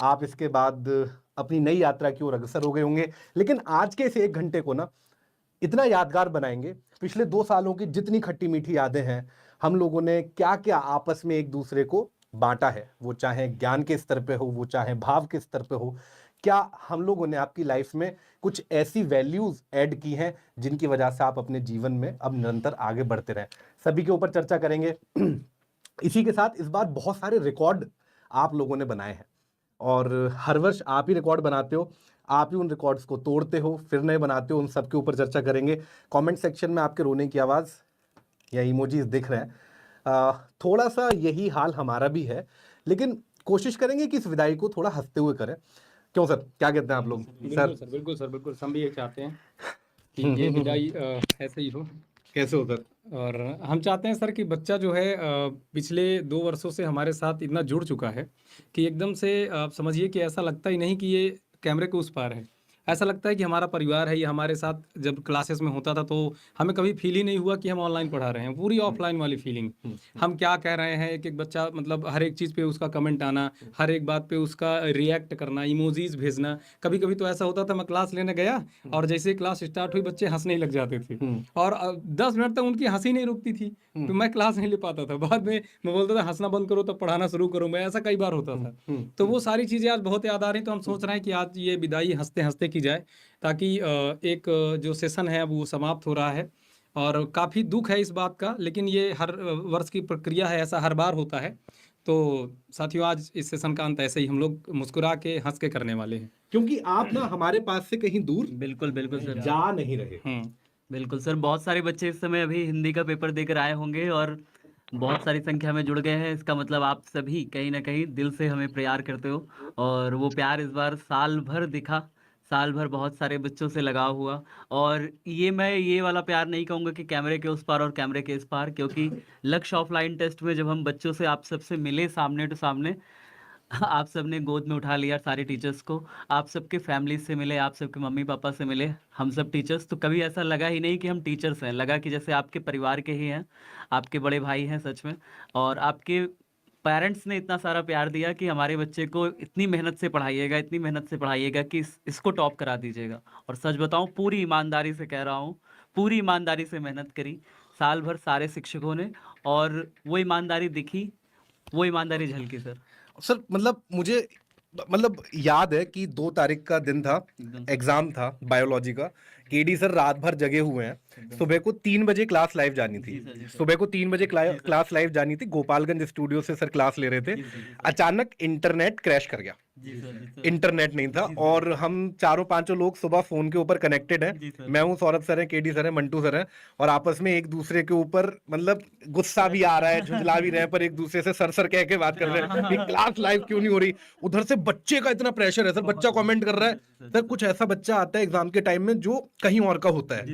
आप इसके बाद अपनी नई यात्रा की ओर अग्रसर हो गए होंगे। लेकिन आज के इस 1 घंटे को ना इतना यादगार बनाएंगे, पिछले 2 सालों की जितनी खट्टी-मीठी यादें हैं, हम लोगों ने क्या-क्या आपस में एक दूसरे को बाँटा है, वो चाहे ज्ञान के स्तर पे हो, वो चाहे भाव के स्तर पे हो, क्या हम लोगों ने आपकी लाइफ में कुछ ऐसी वैल्यूज़ ऐड की हैं, जिनकी वजह से आप अपने जीवन में अब निरंतर आगे बढ़ते रहें। सभी के ऊपर चर्चा करेंगे। इसी के साथ इस बार बहुत सारे रिकॉर्ड आप लोगों ने बनाए हैं और हर वर्ष आप ही रिकॉर्ड बनाते हो, आप ही उन रिकॉर्ड्स को तोड़ते हो, फिर नए बनाते हो, उन सब के ऊपर चर्चा करेंगे। कमेंट सेक्शन में आपके रोने की आवाज़ या इमोजीज दिख रहे हैं। थोड़ा-सा यही हाल हमारा भी है, लेकिन कोशिश करेंगे कि इस विदाई को थोड़ा हँसते हुए करें। क्यों सर, क्या कहते हैं आप लोग? बिल्कुल सर, बिल्कुल सर, बिल्कुल। हम भी ये चाहते हैं कि ये विदाई ऐसे ही हो। कैसे हो सर? और हम चाहते हैं सर कि बच्चा जो है पिछले 2 वर्षों से हमारे साथ इतना जुड़ चुका है कि एकदम से आप समझिए कि ऐसा लगता ही नहीं कि ये कैमरे के उस पार है। ऐसा लगता है कि हमारा परिवार है, ये हमारे साथ जब क्लासेस में होता था तो हमें कभी फ़ील ही नहीं हुआ कि हम ऑनलाइन पढ़ा रहे हैं, पूरी ऑफलाइन वाली फीलिंग। हम क्या कह रहे हैं, एक-एक बच्चा मतलब हर एक चीज़ पे उसका कमेंट आना, हर एक बात पे उसका रिएक्ट करना, इमोजीज़ भेजना। कभी-कभी तो ऐसा होता था मैं क्लास लेने गया और जैसे ही क्लास स्टार्ट हुई बच्चे हँसने ही लग जाते थे और 10 मिनट तक उनकी हँसी नहीं रुकती थी, तो मैं क्लास नहीं ले पाता था। बाद में मैं बोलता था हँसना बंद करो तब पढ़ाना शुरू करूँ मैं, ऐसा कई बार होता था। तो वो सारी चीज़ें आज बहुत याद आ रही हैं, तो हम सोच रहे हैं कि आज ये विदाई हँसते-हँसते की जाए ताकि एक जो सेशन है वो समाप्त हो रहा है और काफ़ी दुःख है इस बात का, लेकिन ये हर वर्ष की प्रक्रिया है, ऐसा हर बार होता है। तो साथियों आज इस सेशन का अंत ऐसे ही हम लोग मुस्कुरा के, हँस के करने वाले हैं। क्योंकि आप ना हमारे पास से कहीं दूर बिल्कुल, बिल्कुल सर। जा नहीं रहे। बिल्कुल सर, बहुत सारे बच्चे इस समय अभी हिंदी का पेपर देकर आए होंगे और बहुत सारी संख्या में जुड़ गए हैं। इसका मतलब आप सभी कहीं न कहीं दिल से हमें प्यार करते हो और वो प्यार इस बार साल भर दिखा। साल भर बहुत सारे बच्चों से लगाव हुआ और मैं ये वाला प्यार नहीं कहूँगा कि कैमरे के उस पार और कैमरे के इस पार, क्योंकि लक्ष्य ऑफलाइन टेस्ट में जब हम बच्चों से आप सबसे मिले सामने टू सामने, आप सबने गोद में उठा लिया सारे टीचर्स को, आप सबके फैमिली से मिले, आप सबके मम्मी-पापा से मिले, हम सब टीचर्स, तो कभी ऐसा लगा ही नहीं कि हम टीचर्स हैं, लगा कि जैसे आपके परिवार के ही हैं, आपके बड़े भाई हैं सच में। और आपके पेरेंट्स ने इतना सारा प्यार दिया कि हमारे बच्चे को इतनी मेहनत से पढ़ाइएगा, इतनी मेहनत से पढ़ाइएगा कि इसको टॉप करा दीजिएगा। और सच बताऊँ पूरी ईमानदारी से कह रहा हूँ, पूरी ईमानदारी से मेहनत करी, साल भर सारे शिक्षकों ने और वो ईमानदारी दिखी, वो ईमानदारी झलकी सर। सर मतलब मुझे याद है कि 2 तारीख का दिन था, एग्जाम था बायोलॉजी का। केडी सर रात भर जगे हुए हैं, सुबह को 3 बजे क्लास लाइव जानी थी। सुबह को 3 बजे क्लास लाइव जानी थी, गोपालगंज स्टूडियो से सर क्लास ले रहे थे। अचानक इंटरनेट क्रैश कर गया, इंटरनेट नहीं था और हम चारों पांचों लोग सुबह फोन के ऊपर कनेक्टेड हैं। मैं हूँ, सौरभ सर है, केडी सर है, मंटू सर है, और आपस में एक दूसरे के ऊपर मतलब गुस्सा भी आ रहा है, झुंझला भी रहे हैं, पर एक दूसरे से सर सर कह के बात कर रहे हैं कि क्लास लाइव क्यों नहीं हो रही। उधर से बच्चे का इतना प्रेशर है सर, बच्चा कमेंट कर रहा है। सर कुछ ऐसा बच्चा आता है एग्जाम के टाइम में जो कहीं और का होता है,